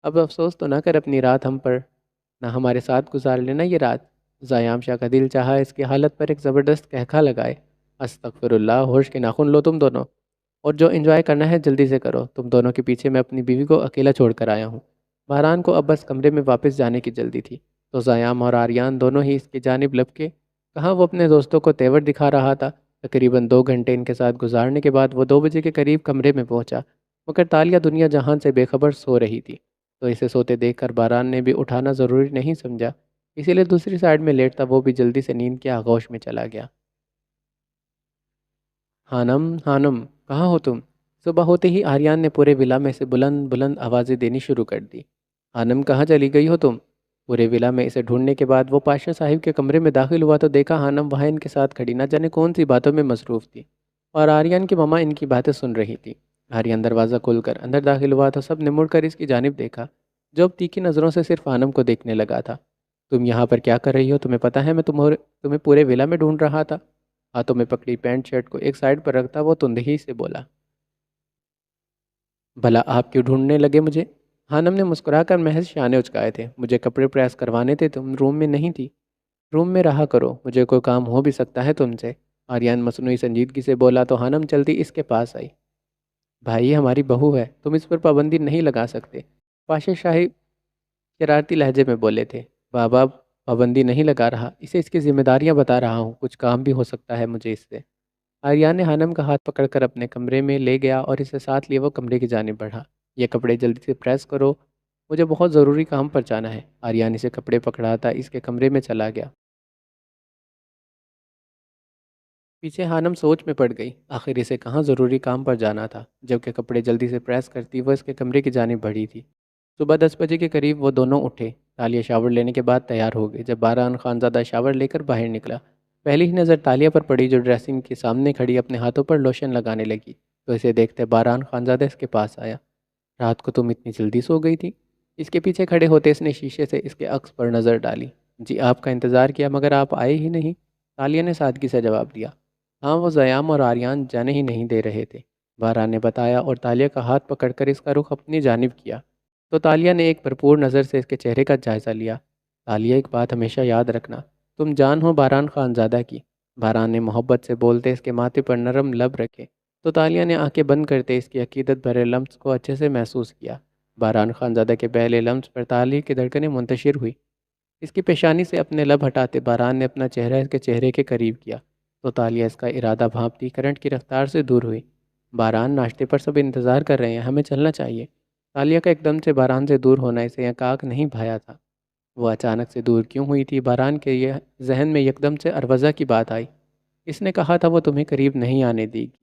اب افسوس تو نہ کر اپنی رات ہم پر، نہ ہمارے ساتھ گزار لینا یہ رات۔ زیام شاہ کا دل چاہا اس کی حالت پر ایک زبردست کہکھا لگائے۔ استغفر اللہ، ہوش کے ناخن لو تم دونوں، اور جو انجوائے کرنا ہے جلدی سے کرو، تم دونوں کے پیچھے میں اپنی بیوی کو اکیلا چھوڑ کر آیا ہوں۔ باران کو اب بس کمرے میں واپس جانے کی جلدی تھی، تو زیام اور آریان دونوں ہی اس کی جانب لپکے۔ کہاں وہ اپنے دوستوں کو تیور دکھا رہا تھا۔ تقریباً 2 گھنٹے ان کے ساتھ گزارنے کے بعد وہ 2 بجے کے قریب کمرے میں پہنچا، مگر تالیہ دنیا جہان سے بے خبر سو رہی تھی، تو اسے سوتے دیکھ کر باران نے بھی اٹھانا ضروری نہیں سمجھا، اسی لیے دوسری سائڈ میں لیٹتا وہ بھی جلدی سے نیند کے آغوش میں چلا گیا۔ ہانم، ہانم، کہاں ہو تم؟ صبح ہوتے ہی آریان نے پورے ولا میں سے بلند بلند آوازیں دینی شروع کر دی۔ ہانم، کہاں چلی گئی ہو تم؟ پورے ولا میں اسے ڈھونڈنے کے بعد وہ پاشا صاحب کے کمرے میں داخل ہوا تو دیکھا ہانم وہاں ان کے ساتھ کھڑی نہ جانے کون سی باتوں میں مصروف تھی، اور آریان کی ماما ان کی باتیں سن رہی تھی۔ آریان دروازہ کھول کر اندر داخل ہوا تو سب نے مڑ کر اس کی جانب دیکھا، جو اب تیکھی نظروں سے صرف ہانم کو دیکھنے لگا تھا۔ تم یہاں پر کیا کر رہی ہو؟ تمہیں پتہ ہے میں تمہیں پورے ولا میں ڈھونڈ رہا تھا۔ ہاتھوں میں پکڑی پینٹ شرٹ کو ایک سائڈ پر رکھتا وہ تندہی سے بولا۔ بھلا آپ کیوں ڈھونڈنے لگے مجھے؟ ہانم نے مسکرا کر محض شانے اچکائے تھے۔ مجھے کپڑے پریس کروانے تھے، تم روم میں نہیں تھی۔ روم میں رہا کرو، مجھے کوئی کام ہو بھی سکتا ہے تم سے، آریان مصنوعی سنجیدگی سے بولا تو ہانم چلتی اس کے پاس آئی۔ بھائی، یہ ہماری بہو ہے، تم اس پر پابندی نہیں لگا سکتے، پاشا صاحب شرارتی لہجے میں بولے تھے۔ بابا، پابندی نہیں لگا رہا، اسے اس کی ذمہ داریاں بتا رہا ہوں، کچھ کام بھی ہو سکتا ہے مجھے اس سے۔ آریان نے ہانم کا ہاتھ پکڑ کر اپنے کمرے میں لے گیا اور اسے ساتھ لیے وہ کمرے کی جانب بڑھا۔ یہ کپڑے جلدی سے پریس کرو، مجھے بہت ضروری کام پر جانا ہے۔ آریان اسے کپڑے پکڑاتا اس کے کمرے میں چلا گیا۔ پیچھے ہانم سوچ میں پڑ گئی، آخر اسے کہاں ضروری کام پر جانا تھا، جبکہ کپڑے جلدی سے پریس کرتی وہ اس کے کمرے کی جانب بڑھی تھی۔ صبح 10 بجے کے قریب وہ دونوں اٹھے۔ تالیہ شاور لینے کے بعد تیار ہو گئی۔ جب باران خانزادہ شاور لے کر باہر نکلا، پہلی ہی نظر تالیہ پر پڑی جو ڈریسنگ کے سامنے کھڑی اپنے ہاتھوں پر لوشن لگانے لگی، تو اسے دیکھتے باران خانزادہ اس کے پاس آیا۔ رات کو تم اتنی جلدی سو گئی تھی؟ اس کے پیچھے کھڑے ہوتے اس نے شیشے سے اس کے عکس پر نظر ڈالی۔ جی آپ کا انتظار کیا مگر آپ آئے ہی نہیں، تالیہ نے سادگی سے جواب دیا۔ ہاں، وہ زیام اور آریان جانے ہی نہیں دے رہے تھے، باران نے بتایا اور تالیہ کا ہاتھ پکڑ کر اس کا رخ اپنی جانب کیا۔ تو تالیہ نے ایک بھرپور نظر سے اس کے چہرے کا جائزہ لیا۔ تالیہ، ایک بات ہمیشہ یاد رکھنا، تم جان ہو باران خانزادہ کی۔ باران نے محبت سے بولتے اس کے ماتھے پر نرم لب رکھے، تو تالیہ نے آنکھیں بند کرتے اس کی عقیدت بھرے لمس کو اچھے سے محسوس کیا۔ باران خانزادہ کے پہلے لمس پر تالیہ کی دھڑکنیں منتشر ہوئی۔ اس کی پیشانی سے اپنے لب ہٹاتے باران نے اپنا چہرہ اس کے چہرے کے قریب کیا، تو تالیہ اس کا ارادہ بھانپتی کرنٹ کی رفتار سے دور ہوئی۔ باران، ناشتے پر سب انتظار کر رہے ہیں، ہمیں چلنا چاہیے۔ تالیہ کا ایک دم سے باران سے دور ہونا اسے یکاک نہیں بھایا تھا۔ وہ اچانک سے دور کیوں ہوئی تھی؟ باران کے یہ ذہن میں یکدم سے اروزہ کی بات آئی۔ اس نے کہا تھا وہ تمہیں قریب نہیں آنے دے گی،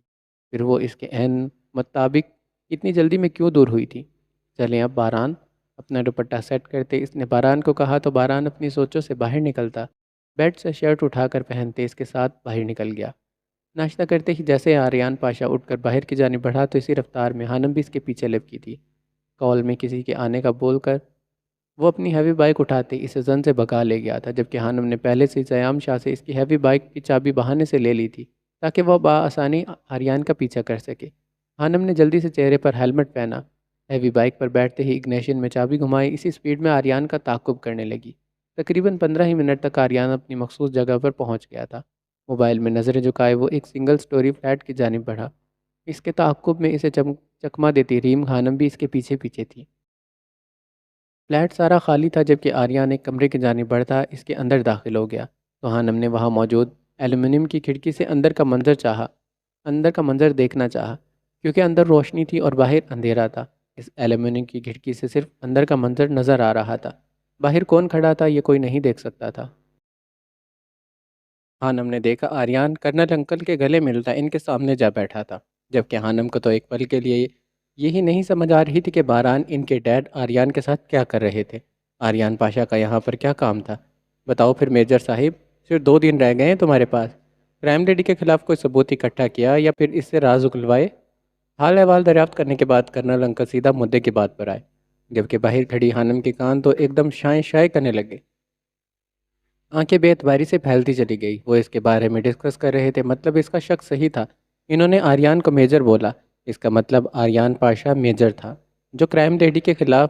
پھر وہ اس کے عین مطابق اتنی جلدی میں کیوں دور ہوئی تھی؟ چلیں اب باران، اپنا دوپٹہ سیٹ کرتے اس نے باران کو کہا، تو باران اپنی سوچوں سے باہر نکلتا، بیڈ سے شرٹ اٹھا کر پہنتے اس کے ساتھ باہر نکل گیا۔ ناشتہ کرتے ہی جیسے آریان پاشا اٹھ کر باہر کی جانب بڑھا، تو اسی رفتار میں ہانم بھی اس کے پیچھے لپکی تھی۔ کال میں کسی کے آنے کا بول کر وہ اپنی ہیوی بائک اٹھاتے اسے زن سے بھگا لے گیا تھا، جبکہ ہانم نے پہلے سے زیام شاہ سے اس کی ہیوی بائک کی چابی بہانے سے لے لی تھی تاکہ وہ بآسانی آریان کا پیچھا کر سکے۔ ہانم نے جلدی سے چہرے پر ہیلمٹ پہنا، ہیوی بائک پر بیٹھتے ہی اگنیشن میں چابی گھمائی، اسی سپیڈ میں آریان کا تعاقب کرنے لگی۔ تقریباً 15 ہی منٹ تک آریان اپنی مخصوص جگہ پر پہنچ گیا تھا۔ موبائل میں نظریں جھکائے وہ ایک سنگل سٹوری فلیٹ کی جانب بڑھا۔ اس کے تعاقب میں اسے چکما دیتی ریم خانم بھی اس کے پیچھے پیچھے تھی۔ فلیٹ سارا خالی تھا، جبکہ آریان ایک کمرے کی جانب بڑھتا اس کے اندر داخل ہو گیا، تو ہانم نے وہاں موجود ایلومینیم کی کھڑکی سے اندر کا منظر دیکھنا چاہا، کیونکہ اندر روشنی تھی اور باہر اندھیرا تھا۔ اس ایلومینیم کی کھڑکی سے صرف اندر کا منظر نظر آ رہا تھا، باہر کون کھڑا تھا یہ کوئی نہیں دیکھ سکتا تھا۔ ہانم نے دیکھا آریان کرنل انکل کے گلے ملتا ان کے سامنے جا بیٹھا تھا، جبکہ ہانم کو تو ایک پل کے لیے یہی نہیں سمجھ آ رہی تھی کہ باران ان کے ڈیڈ آریان کے ساتھ کیا کر رہے تھے۔ آریان پاشا کا یہاں پر کیا کام تھا؟ بتاؤ پھر میجر صاحب، صرف 2 دن رہ گئے ہیں تمہارے پاس، کرائم ڈیڈی کے خلاف کوئی ثبوت اکٹھا کیا یا پھر اس سے راز اگلوائے؟ حال احوال دریافت کرنے کے بعد کرنل انکل سیدھا مدعے کی بات پر آئے، جبکہ باہر کھڑی ہانم کے کان تو ایک دم شائیں شائیں کرنے لگے۔ آنکھیں بے اعتباری سے پھیلتی چلی گئی۔ وہ اس کے بارے میں ڈسکس کر رہے تھے، مطلب اس کا شک صحیح تھا۔ انہوں نے آریان کو میجر بولا، اس کا مطلب آریان پاشا میجر تھا جو کرائم ڈیڈی کے خلاف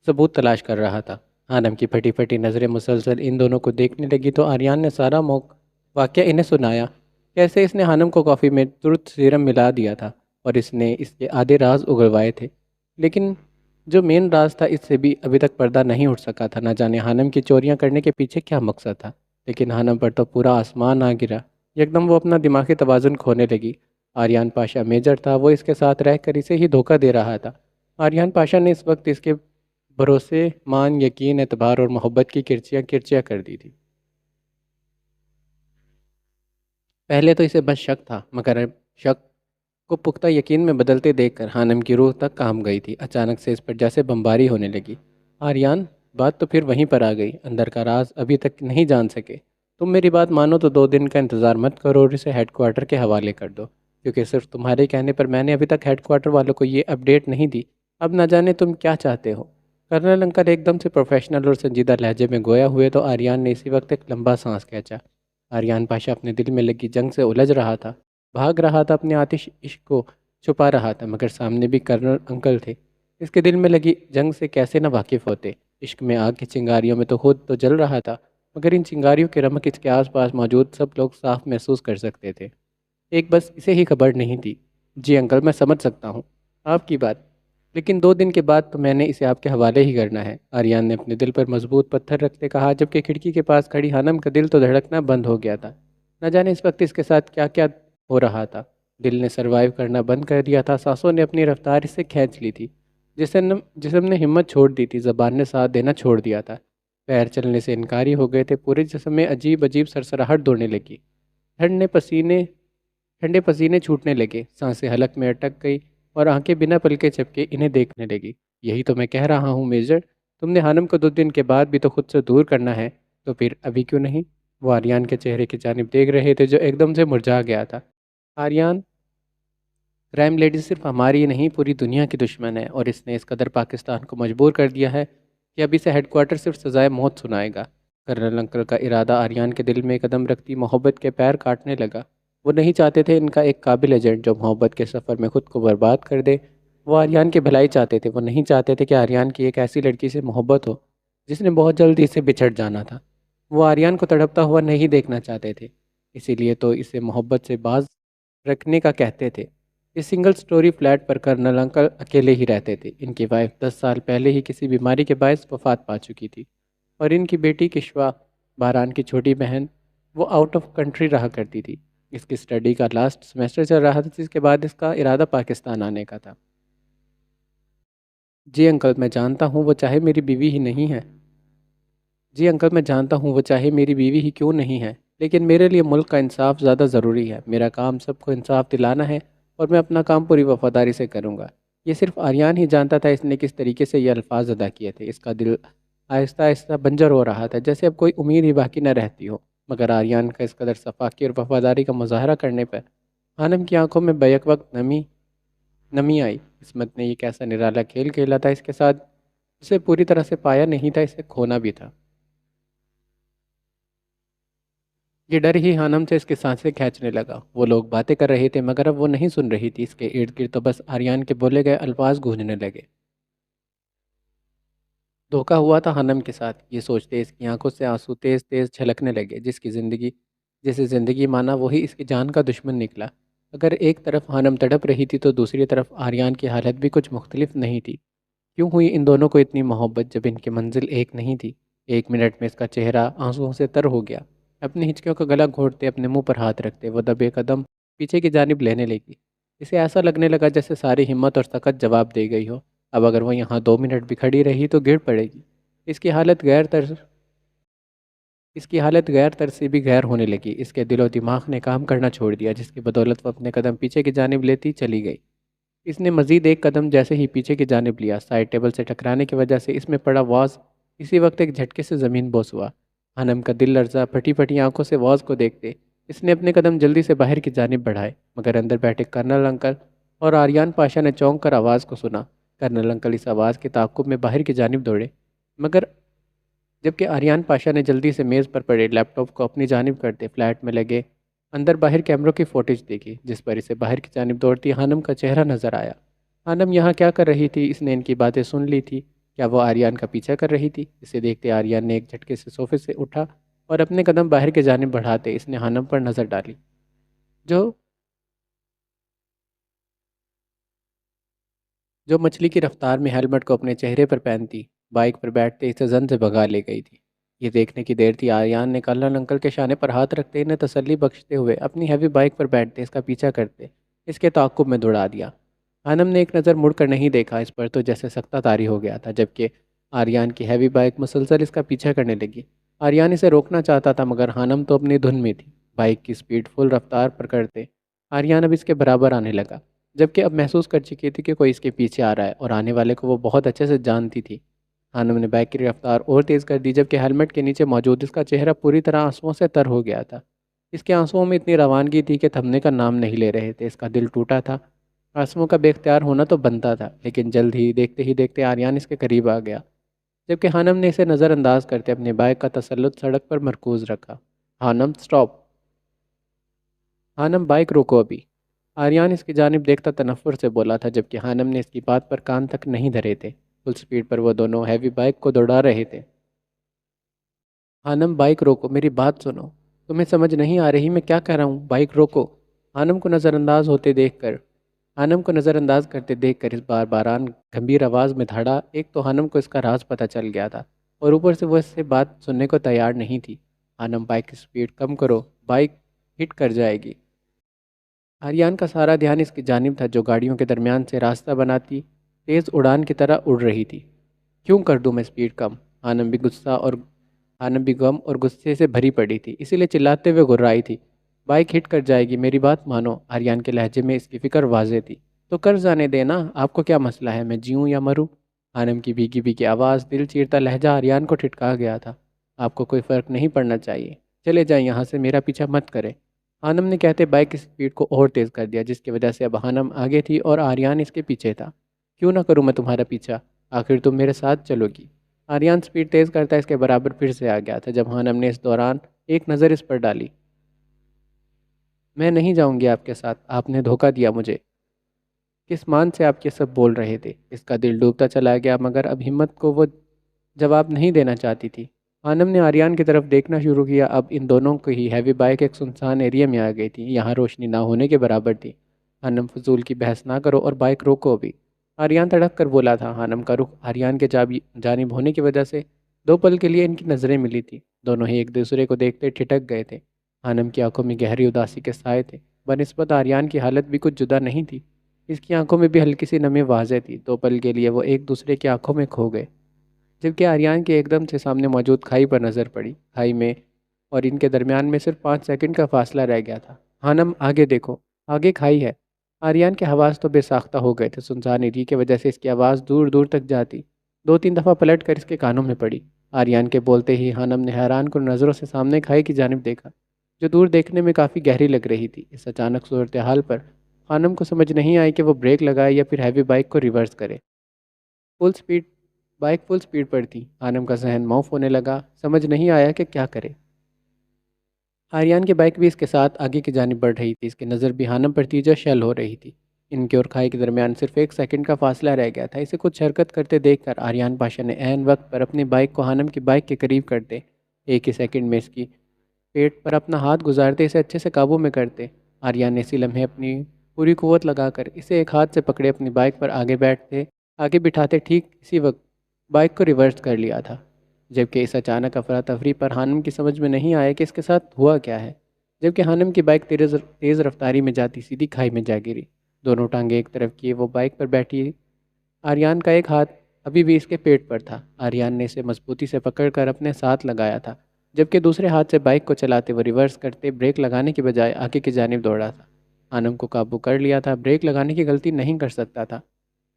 ثبوت تلاش کر رہا تھا۔ ہانم کی پھٹی پھٹی نظریں مسلسل ان دونوں کو دیکھنے لگی، تو آریان نے سارا واقعہ انہیں سنایا، کیسے اس نے ہانم کو کافی میں ٹروتھ سیرم ملا دیا تھا اور اس نے اس کے آدھے راز اگلوائے تھے، لیکن جو مین راز تھا اس سے بھی ابھی تک پردہ نہیں اٹھ سکا تھا۔ نہ جانے ہانم کی چوریاں کرنے کے پیچھے کیا مقصد تھا، لیکن ہانم پر تو پورا آسمان آ گرا۔ یکدم وہ اپنا دماغی توازن کھونے لگی۔ آریان پاشا میجر تھا، وہ اس کے ساتھ رہ کر اسے ہی دھوکہ دے رہا تھا۔ آریان پاشا نے اس وقت اس کے بھروسے مان، یقین، اعتبار اور محبت کی کرچیاں کرچیاں کر دی تھی۔ پہلے تو اسے بس شک تھا، مگر اب شک کو پختہ یقین میں بدلتے دیکھ کر ہانم کی روح تک کام گئی تھی۔ اچانک سے اس پر جیسے بمباری ہونے لگی۔ آریان، بات تو پھر وہیں پر آ گئی، اندر کا راز ابھی تک نہیں جان سکے۔ تم میری بات مانو تو 2 دن کا انتظار مت کرو اور اسے ہیڈ کوارٹر کے حوالے کر دو، کیونکہ صرف تمہارے کہنے پر میں نے ابھی تک ہیڈ کوارٹر والوں کو یہ اپڈیٹ نہیں دی۔ اب نہ جانے تم کیا چاہتے ہو۔ کرنل انکل ایک دم سے پروفیشنل اور سنجیدہ لہجے میں گویا ہوئے، تو آریان نے اسی وقت ایک لمبا سانس کھینچا۔ آریان پاشا اپنے دل میں لگی جنگ سے الجھ رہا تھا، بھاگ رہا تھا، اپنے آتش عشق کو چھپا رہا تھا، مگر سامنے بھی کرنل انکل تھے۔ اس کے دل میں لگی جنگ سے کیسے نہ واقف ہوتے۔ عشق میں آگ کی چنگاریوں میں تو خود تو جل رہا تھا، مگر ان چنگاریوں کی رمق اس کے آس پاس موجود سب لوگ صاف محسوس کر سکتے تھے۔ ایک بس اسے ہی خبر نہیں تھی۔ جی انکل، میں سمجھ سکتا ہوں آپ کی بات، لیکن 2 دن کے بعد تو میں نے اسے آپ کے حوالے ہی کرنا ہے، آریان نے اپنے دل پر مضبوط پتھر رکھتے کہا، جبکہ کھڑکی کے پاس کھڑی ہانم کا دل تو دھڑکنا بند ہو گیا تھا۔ نہ جانے اس وقت اس کے ساتھ کیا کیا ہو رہا تھا۔ دل نے سروائیو کرنا بند کر دیا تھا، سانسوں نے اپنی رفتار اس سے کھینچ لی تھی، جسم نے ہمت چھوڑ دی تھی، زبان نے ساتھ دینا چھوڑ دیا تھا، پیر چلنے سے انکاری ہو گئے تھے، پورے جسم میں عجیب عجیب سرسراہٹ دوڑنے لگی، ٹھنڈے پسینے چھوٹنے لگے، سانسیں حلق میں اٹک گئی اور آنکھیں بنا پلکے جھپکے انہیں دیکھنے لگی۔ یہی تو میں کہہ رہا ہوں میجر، تم نے ہانم کو 2 دن کے بعد بھی تو خود سے دور کرنا ہے، تو پھر ابھی کیوں نہیں؟ وہ آریان کے چہرے کی جانب دیکھ رہے تھے جو ایک دم سے مرجھا گیا تھا۔ آریان، کرائم لیڈی صرف ہماری ہی نہیں پوری دنیا کی دشمن ہے، اور اس نے اس قدر پاکستان کو مجبور کر دیا ہے کہ اب اسے ہیڈ کوارٹر صرف سزائے موت سنائے گا۔ کرنل انکل کا ارادہ آریان کے دل میں قدم رکھتی محبت کے پیر کاٹنے لگا۔ وہ نہیں چاہتے تھے ان کا ایک قابل ایجنٹ جو محبت کے سفر میں خود کو برباد کر دے، وہ آریان کی بھلائی چاہتے تھے، وہ نہیں چاہتے تھے کہ آریان کی ایک ایسی لڑکی سے محبت ہو جس نے بہت جلدی اسے بچھڑ جانا تھا۔ وہ آریان کو تڑپتا ہوا نہیں دیکھنا چاہتے تھے، اسی لیے تو اسے محبت سے باز رکھنے کا کہتے تھے۔ اس سنگل سٹوری فلیٹ پر کرنل انکل اکیلے ہی رہتے تھے۔ ان کی وائف 10 سال پہلے ہی کسی بیماری کے باعث وفات پا چکی تھی، اور ان کی بیٹی کشوا، باران کی چھوٹی بہن، وہ آؤٹ آف کنٹری رہا کرتی تھی۔ اس کی اسٹڈی کا لاسٹ سیمسٹر چل رہا تھا، جس کے بعد اس کا ارادہ پاکستان آنے کا تھا۔ جی انکل، میں جانتا ہوں وہ چاہے میری بیوی ہی نہیں ہے۔ جی انکل، میں جانتا ہوں وہ چاہے میری بیوی ہی کیوں نہیں ہے، لیکن میرے لیے ملک کا انصاف زیادہ ضروری ہے۔ میرا کام سب کو انصاف دلانا ہے، اور میں اپنا کام پوری وفاداری سے کروں گا۔ یہ صرف آریان ہی جانتا تھا اس نے کس طریقے سے یہ الفاظ ادا کیے تھے۔ اس کا دل آہستہ آہستہ بنجر ہو رہا تھا، جیسے اب کوئی امید ہی باقی نہ رہتی ہو۔ مگر آریان کا اس قدر صفاقی اور وفاداری کا مظاہرہ کرنے پر خانم کی آنکھوں میں بیک وقت نمی آئی۔ قسمت نے یہ کیسا نرالا کھیل کھیلا تھا اس کے ساتھ، اسے پوری طرح سے پایا نہیں تھا، اسے کھونا بھی تھا۔ یہ ڈر ہی ہانم سے اس کی سانسیں کھینچنے لگا۔ وہ لوگ باتیں کر رہے تھے، مگر اب وہ نہیں سن رہی تھی۔ اس کے ارد گرد تو بس آریان کے بولے گئے الفاظ گونجنے لگے۔ دھوکا ہوا تھا ہانم کے ساتھ، یہ سوچتے اس کی آنکھوں سے آنسو تیز تیز چھلکنے لگے۔ جسے زندگی مانا وہی اس کی جان کا دشمن نکلا۔ اگر ایک طرف ہانم تڑپ رہی تھی تو دوسری طرف آریان کی حالت بھی کچھ مختلف نہیں تھی۔ کیوں ہوئی ان دونوں کو اتنی محبت جب ان کی منزل ایک نہیں تھی؟ 1 منٹ میں اس کا چہرہ آنسوؤں سے تر ہو گیا۔ اپنی ہچکیوں کا گلا گھونٹتے، اپنے منہ پر ہاتھ رکھتے، وہ دبے قدم پیچھے کی جانب لینے لگی۔ اسے ایسا لگنے لگا جیسے ساری ہمت اور طاقت جواب دے گئی ہو۔ اب اگر وہ یہاں 2 منٹ بھی کھڑی رہی تو گر پڑے گی۔ اس کی حالت غیر طرز اس کی حالت غیر طرز سے بھی غیر ہونے لگی۔ اس کے دل و دماغ نے کام کرنا چھوڑ دیا، جس کی بدولت وہ اپنے قدم پیچھے کی جانب لیتی چلی گئی۔ اس نے مزید ایک قدم جیسے ہی پیچھے کی جانب لیا، سائڈ ٹیبل سے ٹکرانے کی وجہ سے اس میں پڑا واز اسی وقت ایک جھٹکے سے زمین بوس ہوا۔ ہنم کا دل لرزا، پھٹی پھٹی آنکھوں سے واز کو دیکھتے اس نے اپنے قدم جلدی سے باہر کی جانب بڑھائے، مگر اندر بیٹھے کرنل انکل اور آریان پاشا نے چونک کر آواز کو سنا۔ کرنل انکل اس آواز کے تعاقب میں باہر کی جانب دوڑے، مگر جبکہ آریان پاشا نے جلدی سے میز پر پڑے لیپ ٹاپ کو اپنی جانب کرتے فلیٹ میں لگے اندر باہر کیمروں کی فوٹیج دیکھی، جس پر اسے باہر کی جانب دوڑتی ہانم کا چہرہ نظر آیا۔ ہانم یہاں کیا کر رہی تھی؟ اس نے ان کی باتیں سن لی تھی۔ کیا وہ آریان کا پیچھا کر رہی تھی؟ اسے دیکھتے آریان نے ایک جھٹکے سے صوفے سے اٹھا اور اپنے قدم باہر کی جانب بڑھاتے اس نے ہانم پر نظر ڈالی، جو مچھلی کی رفتار میں ہیلمٹ کو اپنے چہرے پر پہنتی بائک پر بیٹھتے اسے زن سے بھگا لے گئی تھی۔ یہ دیکھنے کی دیر تھی آریان نے کرنل انکل کے شانے پر ہاتھ رکھتے انہیں تسلی بخشتے ہوئے اپنی ہیوی بائک پر بیٹھتے اس کا پیچھا کرتے اس کے تعاقب میں دوڑا دیا۔ ہانم نے ایک نظر مڑ کر نہیں دیکھا، اس پر تو جیسے سختہ طاری ہو گیا تھا، جبکہ آریان کی ہیوی بائک مسلسل اس کا پیچھا کرنے لگی۔ آریان اسے روکنا چاہتا تھا، مگر ہانم تو اپنی دھن میں تھی۔ بائک کی سپیڈ فل رفتار پر کرتے آریان اب اس کے برابر آنے لگا، جبکہ اب محسوس کر چکی تھی کہ کوئی اس کے پیچھے آ رہا ہے، اور آنے والے کو وہ بہت اچھے سے جانتی تھی۔ خانم نے بائک کی رفتار اور تیز کر دی، جبکہ ہیلمٹ کے نیچے موجود اس کا چہرہ پوری طرح آنسوؤں سے تر ہو گیا تھا۔ اس کے آنسوؤں میں اتنی روانگی تھی کہ تھمنے کا نام نہیں لے رہے تھے۔ اس کا دل ٹوٹا تھا، آنسوؤں کا بے اختیار ہونا تو بنتا تھا، لیکن جلد ہی دیکھتے ہی آریان اس کے قریب آ گیا، جبکہ خانم نے اسے نظر انداز کرتے اپنے بائک کا تسلط سڑک پر مرکوز رکھا۔ خانم سٹاپ! خانم بائک روکو ابھی! آریان اس کی جانب دیکھتا تنفر سے بولا تھا، جبکہ خانم نے اس کی بات پر کان تک نہیں دھرے تھے۔ فل سپیڈ پر وہ دونوں ہیوی بائک کو دوڑا رہے تھے۔ خانم بائک روکو، میری بات سنو، تمہیں سمجھ نہیں آ رہی میں کیا کہہ رہا ہوں؟ بائک روکو! خانم کو نظر انداز کرتے دیکھ کر اس بار باران گھمبیر آواز میں دھڑا۔ ایک تو خانم کو اس کا راز پتہ چل گیا تھا، اور اوپر سے وہ اس سے بات سننے کو تیار نہیں تھی۔ خانم بائک کی سپیڈ کم کرو، بائک ہٹ کر جائے گی۔ آریان کا سارا دھیان اس کی جانب تھا، جو گاڑیوں کے درمیان سے راستہ بناتی تیز اڑان کی طرح اڑ رہی تھی۔ کیوں کر دوں میں سپیڈ کم؟ خانم بھی غم اور غصے سے بھری پڑی تھی، اسی لیے چلاتے ہوئے گھررائی تھی۔ بائک ہٹ کر جائے گی، میری بات مانو۔ آریان کے لہجے میں اس کی فکر واضح تھی۔ تو کر جانے دینا، آپ کو کیا مسئلہ ہے؟ میں جیوں یا مروں؟ خانم کی بھیگی بھیگی آواز، دل چیرتا لہجہ آریان کو ٹھٹکا گیا تھا۔ آپ کو کوئی فرق نہیں پڑنا چاہیے، چلے جائیں یہاں سے، میرا پیچھا مت کرے۔ خانم نے کہتے بائک کی سپیڈ کو اور تیز کر دیا، جس کی وجہ سے اب خانم آگے تھی اور آریان اس کے پیچھے تھا۔ کیوں نہ کروں میں تمہارا پیچھا؟ آخر تم میرے ساتھ چلو گی۔ آریان سپیڈ تیز کرتا اس کے برابر پھر سے آ گیا تھا، جب خانم نے اس دوران ایک نظر اس پر ڈالی۔ میں نہیں جاؤں گی آپ کے ساتھ، آپ نے دھوکہ دیا مجھے۔ کس مان سے آپ یہ سب بول رہے تھے؟ اس کا دل ڈوبتا چلا گیا مگر اب ہمت کو وہ جواب نہیں دینا چاہتی تھی۔ خانم نے آریان کی طرف دیکھنا شروع کیا۔ اب ان دونوں کی ہی ہیوی بائک ایک سنسان ایریا میں آ گئی تھی۔ یہاں روشنی نہ ہونے کے برابر تھی۔ خانم فضول کی بحث نہ کرو اور بائک روکو بھی، آریان تڑک کر بولا تھا۔ خانم کا رخ آریان کے جانب ہونے کی وجہ سے دو پل کے لیے ان کی نظریں ملی تھی۔ دونوں ہی ایک دوسرے کو دیکھتے ٹھٹک گئے تھے۔ خانم کی آنکھوں میں گہری اداسی کے سائے تھے۔ بنسبت آریان کی حالت بھی کچھ جدا نہیں تھی۔ اس کی آنکھوں میں بھی ہلکی سی نمی واضح تھی۔ دو پل کے لیے وہ ایک دوسرے کی آنکھوں میں کھو گئے، جبکہ آریان کے ایک دم سے سامنے موجود کھائی پر نظر پڑی۔ کھائی میں اور ان کے درمیان میں صرف 5 سیکنڈ کا فاصلہ رہ گیا تھا۔ خانم آگے دیکھو، آگے کھائی ہے۔ آریان کے حواس تو بے ساختہ ہو گئے تھے۔ سنسان ایریا کی وجہ سے اس کی آواز دور دور تک جاتی، 2 3 دفعہ پلٹ کر اس کے کانوں میں پڑی۔ آریان کے بولتے ہی خانم نے حیران کن نظروں سے سامنے کھائی کی جانب دیکھا، جو دور دیکھنے میں کافی گہری لگ رہی تھی۔ اس اچانک صورتحال پر خانم کو سمجھ نہیں آئی کہ وہ بریک لگائے یا پھر ہیوی بائک کو ریورس کرے۔ فل سپیڈ بائک فل سپیڈ پر تھی۔ خانم کا ذہن موف ہونے لگا، سمجھ نہیں آیا کہ کیا کرے۔ آریان کی بائک بھی اس کے ساتھ آگے کی جانب بڑھ رہی تھی۔ اس کی نظر بھی خانم پر تھی جو شیل ہو رہی تھی۔ ان کے اور کھائی کے درمیان صرف 1 سیکنڈ کا فاصلہ رہ گیا تھا۔ اسے کچھ حرکت کرتے دیکھ کر آریان پاشا نے عین وقت پر اپنی بائک کو خانم کی بائک کے قریب کرتے، ایک ہی سیکنڈ میں اس کی پیٹ پر اپنا ہاتھ گزارتے اسے اچھے سے قابو میں کرتے، آریان نے اسی لمحے اپنی پوری قوت لگا کر اسے ایک ہاتھ سے پکڑے اپنی بائک پر آگے بٹھاتے ٹھیک اسی وقت بائک کو ریورس کر لیا تھا، جبکہ اس اچانک افراتفری پر خانم کی سمجھ میں نہیں آیا کہ اس کے ساتھ ہوا کیا ہے، جبکہ خانم کی بائک تیز رفتاری میں جاتی سیدھی کھائی میں جا گری۔ دونوں ٹانگیں ایک طرف کیے وہ بائک پر بیٹھی، آریان کا ایک ہاتھ ابھی بھی اس کے پیٹ پر تھا۔ آریان نے اسے مضبوطی سے پکڑ کر اپنے ساتھ لگایا تھا، جبکہ دوسرے ہاتھ سے بائک کو چلاتے وہ ریورس کرتے بریک لگانے کے بجائے آگے کی جانب دوڑا تھا۔ خانم کو قابو کر لیا تھا، بریک لگانے کی غلطی نہیں کر سکتا تھا،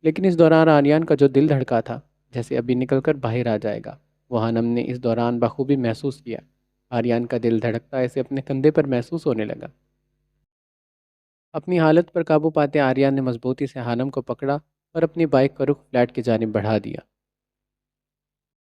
لیکن اس دوران آریان کا جو دل دھڑکا تھا جیسے ابھی نکل کر باہر آ جائے گا، وہ خانم نے اس دوران بخوبی محسوس کیا۔ آریان کا دل دھڑکتا اسے اپنے کندھے پر محسوس ہونے لگا۔ اپنی حالت پر قابو پاتے آریان نے مضبوطی سے خانم کو پکڑا اور اپنی بائک کا رخ فلیٹ کی جانب بڑھا دیا۔